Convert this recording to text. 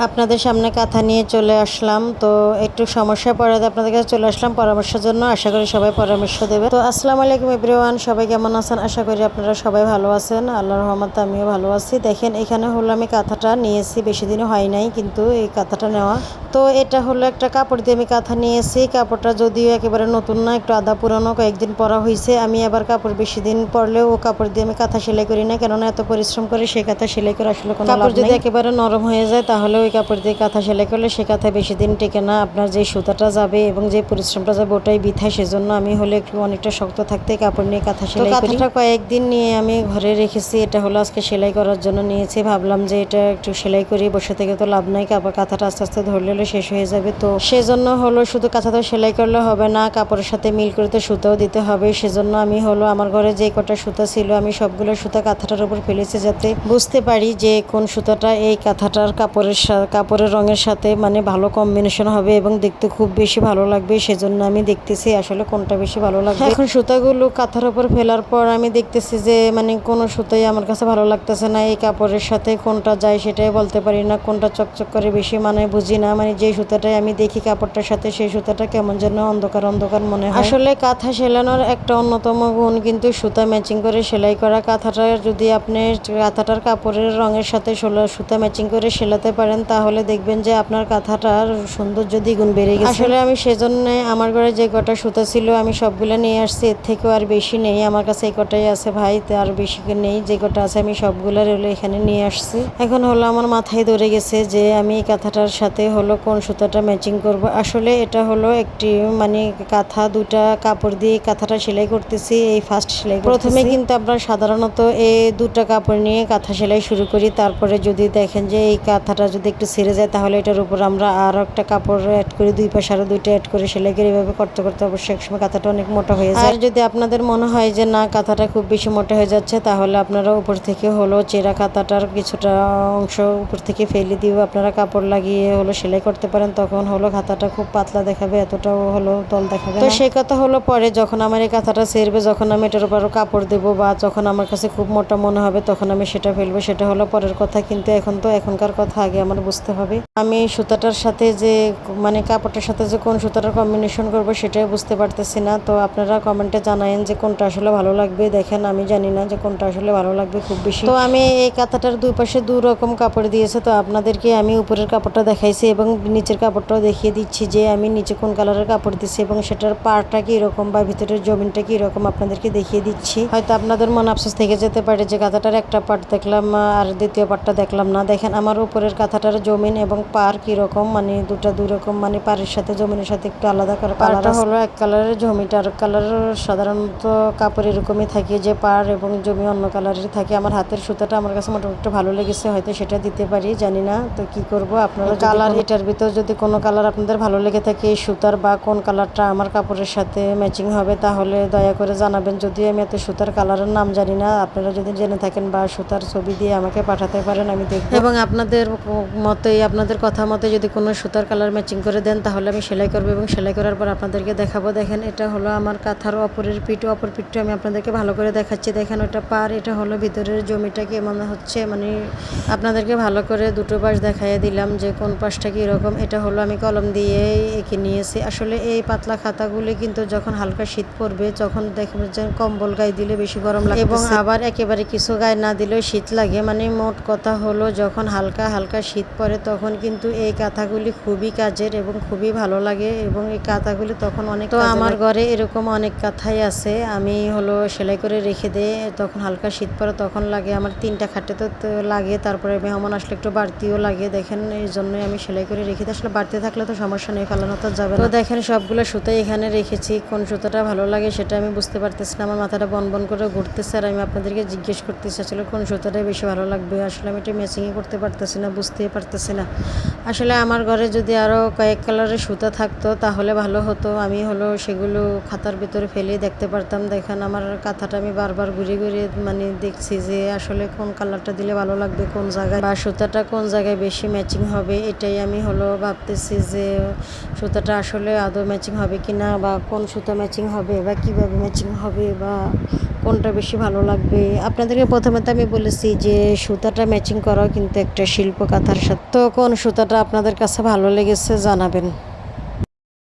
আপনাদের সামনে কাঁথা নিয়ে চলে আসলাম। তো একটু সমস্যায় পড়াতে আপনাদের কাছে চলে আসলাম পরামর্শের জন্য। আশা করি সবাই পরামর্শ দেবে। তো আসসালামু আলাইকুম এভরিওয়ান, সবাই কেমন আছেন? আশা করি আপনারা সবাই ভালো আছেন। আল্লাহর রহমতে আমিও ভালো আছি। দেখেন এখানে হলো আমি কাঁথাটা নিয়েছি, বেশি দিনও হয় নাই কিন্তু এই কাঁথাটা নেওয়া। তো এটা হলো একটা কাপড় দিয়ে আমি কাঁথা নিয়েছি। কাপড়টা যদিও একেবারে নতুন না, একটু আধা পুরানো, কয়েকদিন পরা হয়েছে। আমি আবার কাপড় বেশি দিন পরলেও ও কাপড় দিয়ে আমি কাঁথা সেলাই করি না, কেননা এত পরিশ্রম করে সেই কাঁথা সেলাই করে আসলে কোনো লাভ নেই। যদি একেবারে নরম হয়ে যায় তাহলে ওই কাপড় দিয়ে কাঁথা সেলাই করলে সে কাঁথা বেশি দিন টেকে না। আপনার যে সুতাটা যাবে এবং যে পরিশ্রমটা যাবে ওটাই বৃথায়। সেজন্য আমি হলে একটু অনেকটা শক্ত থাকতে কাপড় নিয়ে কাঁথা সেলাই করি। কাঁথাটা কয়েকদিন নিয়ে আমি ঘরে রেখেছি। এটা হলো আজকে সেলাই করার জন্য নিয়েছি। ভাবলাম যে এটা একটু সেলাই করি, বসে থেকে তো লাভ নাই, কাঁথাটা আস্তে আস্তে ধরলে শেষ হয়ে যাবে। তো সেজন্য হলো শুধু কাঁথাটা সেলাই করলে হবে না, কাপড়ের সাথে মিল করে তো সুতাও দিতে হবে। সেজন্য আমি হলো আমার ঘরে যে কটা সুতা ছিল আমি সবগুলো সুতা কাঁথাটার উপর ফেলেছি, যাতে বুঝতে পারি যে কোন সুতাটা এই কাঁথাটার কাপড়ের রঙের সাথে মানে ভালো কম্বিনেশন হবে এবং দেখতে খুব বেশি ভালো লাগবে। সেজন্য আমি দেখতেছি আসলে কোনটা বেশি ভালো লাগবে। এখন সুতাগুলো কাঁথার উপর ফেলার পর আমি দেখতেছি যে মানে কোনো সুতাই আমার কাছে ভালো লাগতেছে না। এই কাপড়ের সাথে কোনটা যায় সেটাই বলতে পারি না, কোনটা চকচক করে বেশি মানে বুঝি না। মানে যে সুতাটাই আমি দেখি কাপড়টার সাথে সেই সুতাটা কেমন যেন অন্ধকার অন্ধকার মনে হয়। আসলে কাঁথা সেলানোর একটা অন্যতম গুণ কিন্তু সুতা ম্যাচিং করে সেলাই করা। কাঁথাটা যদি আপনি কাঁথাটার কাপড়ের রঙের সাথে সুতা ম্যাচিং করে সেলাতে পারেন তাহলে দেখবেন যে আপনার কাঁথাটার সৌন্দর্য দ্বিগুণ বেড়ে গেছে। আসলে আমি সেজন্য আমার ঘরে যে কটা সুতা ছিল আমি সবগুলো নিয়ে আসছি। এর থেকেও আর বেশি নেই, আমার কাছে এই কটাই আছে ভাই, আর বেশি নেই। যে কটা আছে আমি সবগুলো এখানে নিয়ে আসছি। এখন হলো আমার মাথায় ধরে গেছে যে আমি এই কাঁথাটার সাথে হলো কোন সুতাটা ম্যাচিং করব। আসলে এটা হলো একটি মানে কাঁথা, দুটা কাপড় দিয়ে কাঁথাটা সেলাই করতেছি, এই ফার্স্ট সেলাই। প্রথমে কিন্তু আমরা সাধারণত এই দুটা কাপড় নিয়ে কাঁথা সেলাই শুরু করি। তারপরে যদি দেখেন যে এই কাঁথাটা যদি একটু ছেড়ে যায় তাহলে এটার উপর আমরা আরও একটা কাপড় অ্যাড করি, দুই পাশে আরও দুইটা অ্যাড করে সেলাই করি। এভাবে করতে করতে অবশ্যই একসময় কাঁথাটা অনেক মোটা হয়ে যায়। আর যদি আপনাদের মনে হয় যে না কাঁথাটা খুব বেশি মোটা হয়ে যাচ্ছে তাহলে আপনারা উপর থেকে হলো চেরা কাঁথাটার কিছুটা অংশ উপর থেকে ফেলে দিয়েও আপনারা কাপড় লাগিয়ে হলো সেলাই করতে পারেন। তখন হলো কাঁথাটা খুব পাতলা দেখাবে, এতটাও হলো তল দেখাবে না। তো সেই কথা হলো পরে যখন আমার এই কাঁথাটা ছেড়বে, যখন আমি এটার উপর কাপড় দেবো বা যখন আমার কাছে খুব মোটা মনে হবে তখন আমি সেটা ফেলবো, সেটা হলো পরের কথা। কিন্তু এখন তো এখনকার কথা আগে আমার বুঝতে হবে। আমি সুতাটার সাথে যে মানে কাপড়টার সাথে যে কোন সুতাটার কম্বিনেশন করবো সেটাই বুঝতে পারতেছি না। তো আপনারা কমেন্টে জানায়েন যে কোনটা আসলে ভালো লাগবে। দেখেন আমি জানি না যে কোনটা আসলে ভালো লাগবে খুব বেশি। তো আমি এই কাঁথাটার দুই পাশে দু রকম কাপড় দিয়েছে। তো আপনাদেরকে আমি উপরের কাপড়টা দেখাইছি এবং নিচের কাপড়টাও দেখিয়ে দিচ্ছি যে আমি নিচে কোন কালারের কাপড় দিচ্ছি এবং সেটার পাড়টা কি রকম বা ভিতরের জমিনটা কি রকম আপনাদেরকে দেখিয়ে দিচ্ছি। হয়তো আপনাদের মন আফসোস থেকে যেতে পারে যে কাঁথাটার একটা পার্ট দেখলাম আর দ্বিতীয় পার্টটা দেখলাম না। দেখেন আমার উপরের কাঁথাটার জমিন এবং পার কি রকম, মানে দুই রকম, মানে পাড়ের সাথে জমিনের সাথে একটু আলাদা করে। পাড়টা হলো এক কালারের, জমিটা আর কালারের। সাধারণত কাপড় এরকমই থাকে যে পাড় এবং জমি অন্য কালারের থাকে। আমার হাতের সুতাটা আমার কাছে মোটামুটি ভালো লেগেছে, হয়তো সেটা দিতে পারি, জানি না। তো কি করব, আপনারা কালার এটার ভিতর যদি কোনো কালার আপনাদের ভালো লেগে থাকে এই সুতার বা কোন কালারটা আমার কাপড়ের সাথে ম্যাচিং হবে তাহলে দয়া করে জানাবেন। যদিও আমি এত সুতার কালারের নাম জানি না, আপনারা যদি জেনে থাকেন বা সুতার ছবি দিয়ে আমাকে পাঠাতে পারেন, আমি দেখব। এবং আপনাদের মতেই, আপনাদের কথা মতে যদি কোনো সুতার কালার ম্যাচিং করে দেন তাহলে আমি সেলাই করবো এবং সেলাই করার পর আপনাদেরকে দেখাবো। দেখেন এটা হলো আমার কাঁথার অপর পিঠটা আমি আপনাদেরকে ভালো করে দেখাচ্ছি। দেখেন ওটা পার, এটা হলো ভিতরের জমিটা কেমন হচ্ছে, মানে আপনাদেরকে ভালো করে দুটো পাশ দেখাইয়ে দিলাম যে কোন পাশটা কি রকম। এটা হলো আমি কলম দিয়ে এঁকে নিয়েছি। আসলে এই পাতলা খাতাগুলি কিন্তু যখন হালকা শীত পড়বে তখন দেখবেন যে কম্বল গায়ে দিলে বেশি গরম লাগে এবং আবার একেবারে কিছু গায়ে না দিলেও শীত লাগে। মানে মোট কথা হলো যখন হালকা হালকা শীত পড়ে তখন কিন্তু এই কাঁথাগুলি খুবই কাজের এবং খুবই ভালো লাগে এবং এই কাঁথাগুলি তখন অনেক। তো আমার ঘরে এরকম অনেক কাঁথাই আছে, আমি হলো সেলাই করে রেখে দেই। তখন হালকা শীত পড়ে তখন লাগে আমার 3টা খাটে তো লাগে, তারপরে মেহমান আসলে একটু বাড়তিও লাগে। দেখেন এই জন্যই আমি সেলাই করে রেখে দিই। আসলে বাড়তি থাকলে তো সমস্যা নেই, ফেলানো তো যাবে না। তো দেখেন সবগুলো সুতাই এখানে রেখেছি, কোন সুতাটা ভালো লাগে সেটা আমি বুঝতে পারতেছি না। আমার মাথাটা বন করে ঘুরতেছে আর আমি আপনাদেরকে জিজ্ঞেস করতেছি আসলে কোন সুতাটাই বেশি ভালো লাগবে। আসলে আমি এটা ম্যাচিংই করতে পারতেছি না, বুঝতেই পারতেছি না। আসলে আমার ঘরে যদি আরও কয়েক কালারের সুতা থাকতো তাহলে ভালো হতো, আমি হলো সেগুলো খাতার ভিতরে ফেলে দেখতে পারতাম। দেখেন আমার কাঁথাটা আমি বারবার ঘুরে ঘুরে মানে দেখছি যে আসলে কোন কালারটা দিলে ভালো লাগবে, কোন জায়গায় বা সুতাটা কোন জায়গায় বেশি ম্যাচিং হবে। এটাই আমি হলো ভাবতেছি যে সুতাটা আসলে আদৌ ম্যাচিং হবে কি না, বা কোন সুতা ম্যাচিং হবে বা কিভাবে ম্যাচিং হবে বা কোনটা বেশি ভালো লাগবে। আপনাদেরকে প্রথমে তো আমি বলেছি যে সুতাটা ম্যাচিং করাও কিন্তু একটা শিল্প কাঁথার সাথে। তো কোন সুতাটা আপনাদের কাছে ভালো লেগেছে জানাবেন।